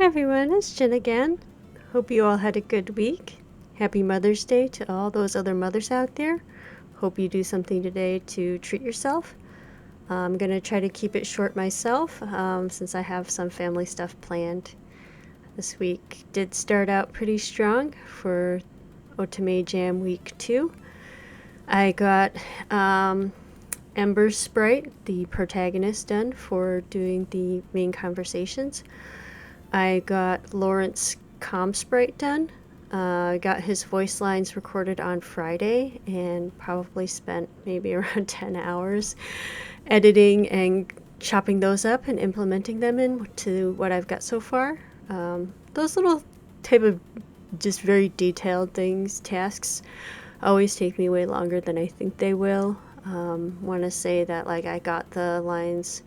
Hi everyone, it's Jen again. Hope you all had a good week. Happy Mother's Day to all those other mothers out there. Hope you do something today to treat yourself. I'm going to try to keep it short myself since I have some family stuff planned. This week did start out pretty strong for OtomeJam week 2. I got Ember's Sprite, the protagonist, done for doing the main conversations. I got Lawrence Calm Sprite done. I got his voice lines recorded on Friday and probably spent maybe around 10 hours editing and chopping those up and implementing them into what I've got so far. Those little type of just very detailed tasks, always take me way longer than I think they will. Want to say that I got the lines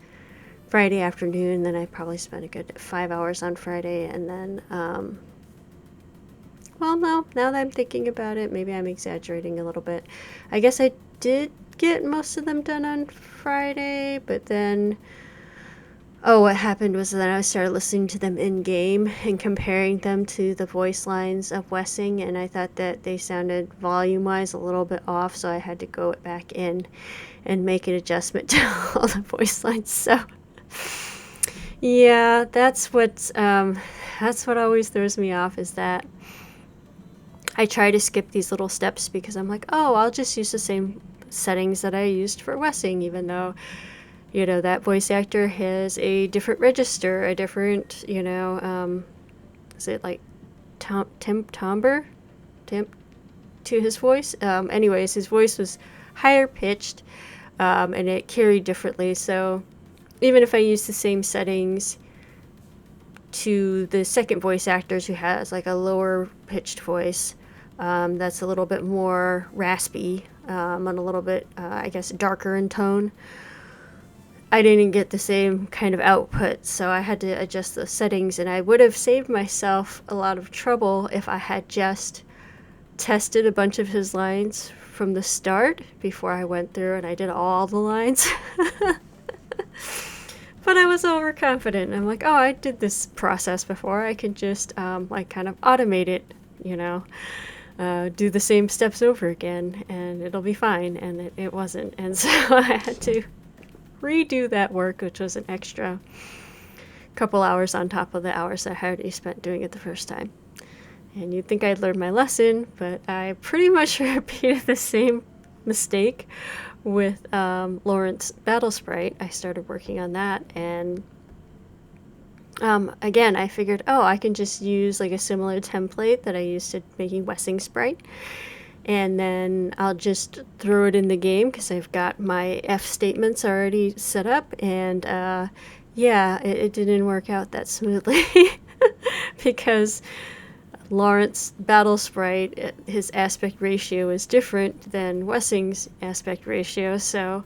Friday afternoon, then I probably spent a good 5 hours on Friday, and then, well, no, now that I'm thinking about it, maybe I'm exaggerating a little bit. I guess I did get most of them done on Friday, but then, what happened was that I started listening to them in-game and comparing them to the voice lines of Wessing, and I thought that they sounded volume-wise a little bit off, so I had to go back in and make an adjustment to all the voice lines, so... Yeah, that's what always throws me off, is that I try to skip these little steps because I'm like, oh, I'll just use the same settings that I used for Wessing, even though, that voice actor has a different register, a different, is it like timbre to his voice? Anyways, his voice was higher pitched, and it carried differently, so... Even if I use the same settings to the second voice actors who has a lower pitched voice, that's a little bit more raspy, and a little bit, I guess, darker in tone, I didn't get the same kind of output, so I had to adjust those settings, and I would have saved myself a lot of trouble if I had just tested a bunch of his lines from the start before I went through and I did all the lines. But I was overconfident. I'm like, oh, I did this process before. I can just, kind of automate it, do the same steps over again, and it'll be fine. And it wasn't. And so I had to redo that work, which was an extra couple hours on top of the hours that I already spent doing it the first time. And you'd think I'd learned my lesson, but I pretty much repeated the same mistake with Lawrence Battle Sprite. I started working on that, and again, I figured, I can just use a similar template that I used to making Wessing Sprite, and then I'll just throw it in the game because I've got my F statements already set up, and it didn't work out that smoothly because Lawrence Battle Sprite, his aspect ratio is different than Wessing's aspect ratio, so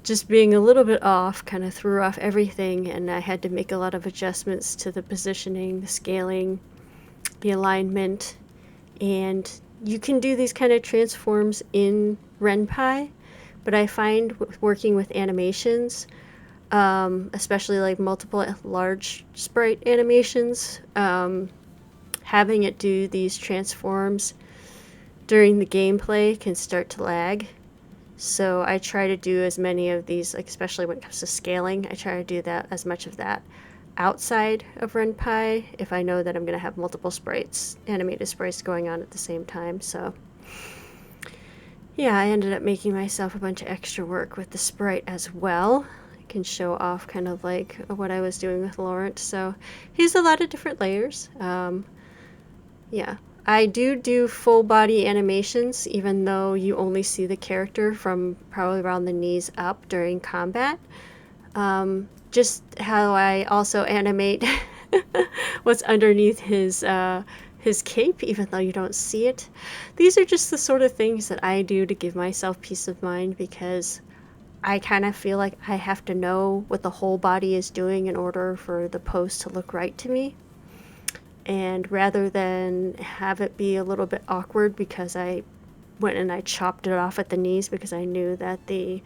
just being a little bit off kind of threw off everything, and I had to make a lot of adjustments to the positioning, the scaling, the alignment, and you can do these kind of transforms in RenPy, but I find working with animations, especially multiple large sprite animations, having it do these transforms during the gameplay can start to lag. So I try to do as many of these, especially when it comes to scaling, I try to do that, as much of that outside of RenPy if I know that I'm going to have multiple sprites, animated sprites going on at the same time. So yeah, I ended up making myself a bunch of extra work with the sprite as well. I can show off kind of what I was doing with Lawrence. So he's a lot of different layers. Yeah, I do full body animations, even though you only see the character from probably around the knees up during combat. Just how I also animate what's underneath his cape, even though you don't see it. These are just the sort of things that I do to give myself peace of mind, because I kind of feel like I have to know what the whole body is doing in order for the pose to look right to me. And rather than have it be a little bit awkward because I went and I chopped it off at the knees because I knew that the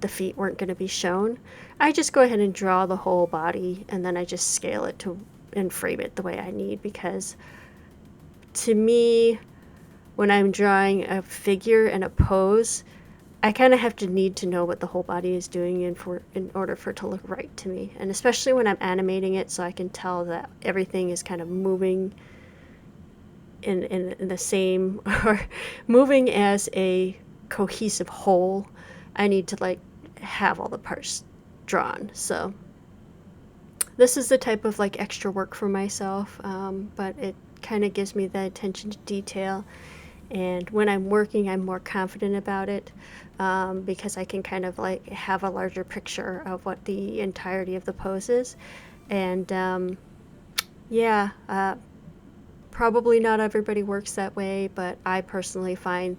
feet weren't going to be shown, I just go ahead and draw the whole body, and then I just scale it to and frame it the way I need, because to me, when I'm drawing a figure and a pose, I kind of have to need to know what the whole body is doing in order for it to look right to me. And especially when I'm animating it, so I can tell that everything is kind of moving in the same, or moving as a cohesive whole, I need to like have all the parts drawn. So this is the type of like extra work for myself, but it kind of gives me the attention to detail. And when I'm working, I'm more confident about it, because I can kind of like have a larger picture of what the entirety of the pose is. And probably not everybody works that way, but I personally find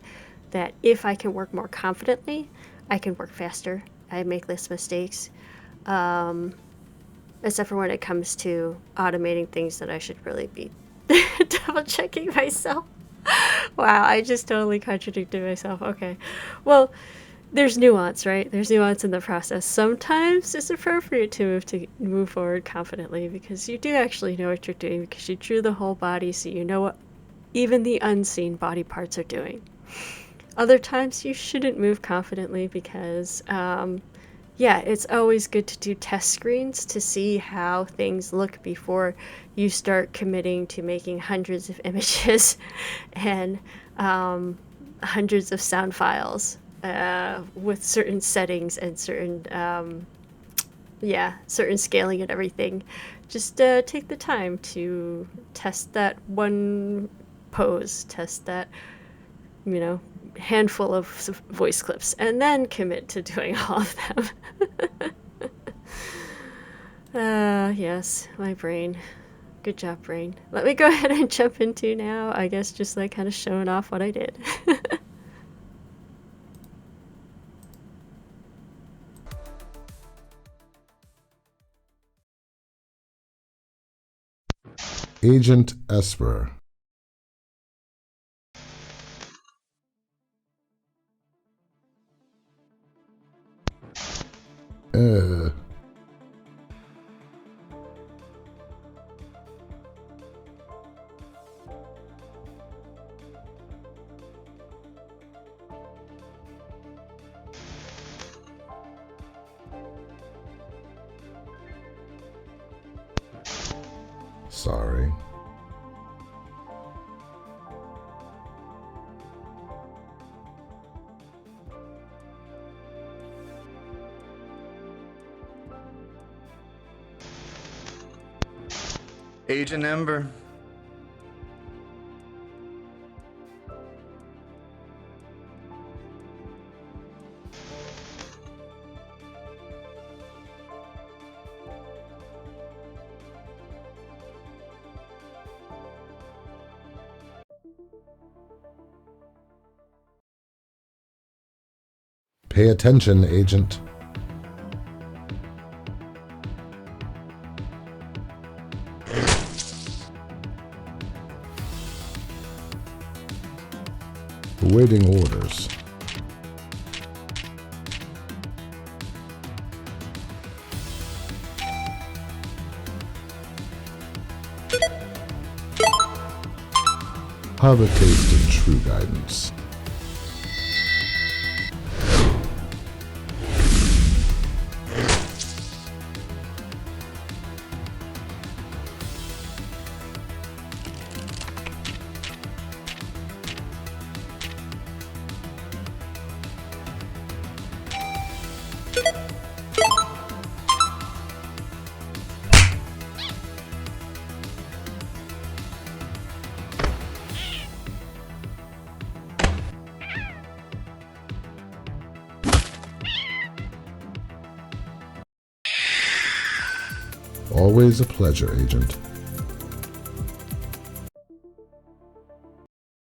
that if I can work more confidently, I can work faster. I make less mistakes, except for when it comes to automating things that I should really be double checking myself. Wow, I just totally contradicted myself. Okay. Well, there's nuance, right? There's nuance in the process. Sometimes it's appropriate to move forward confidently because you do actually know what you're doing, because you drew the whole body, so you know what even the unseen body parts are doing. Other times you shouldn't move confidently because it's always good to do test screens to see how things look before you start committing to making hundreds of images and hundreds of sound files with certain settings and certain scaling and everything. Just take the time to test that one pose, test that, handful of voice clips, and then commit to doing all of them. Yes, my brain. Good job, brain. Let me go ahead and jump into now, I guess, just like kind of showing off what I did. Agent Esper. Sorry. Agent Ember. Pay attention, Agent. Awaiting orders. Have a taste in true guidance. Always a pleasure, Agent.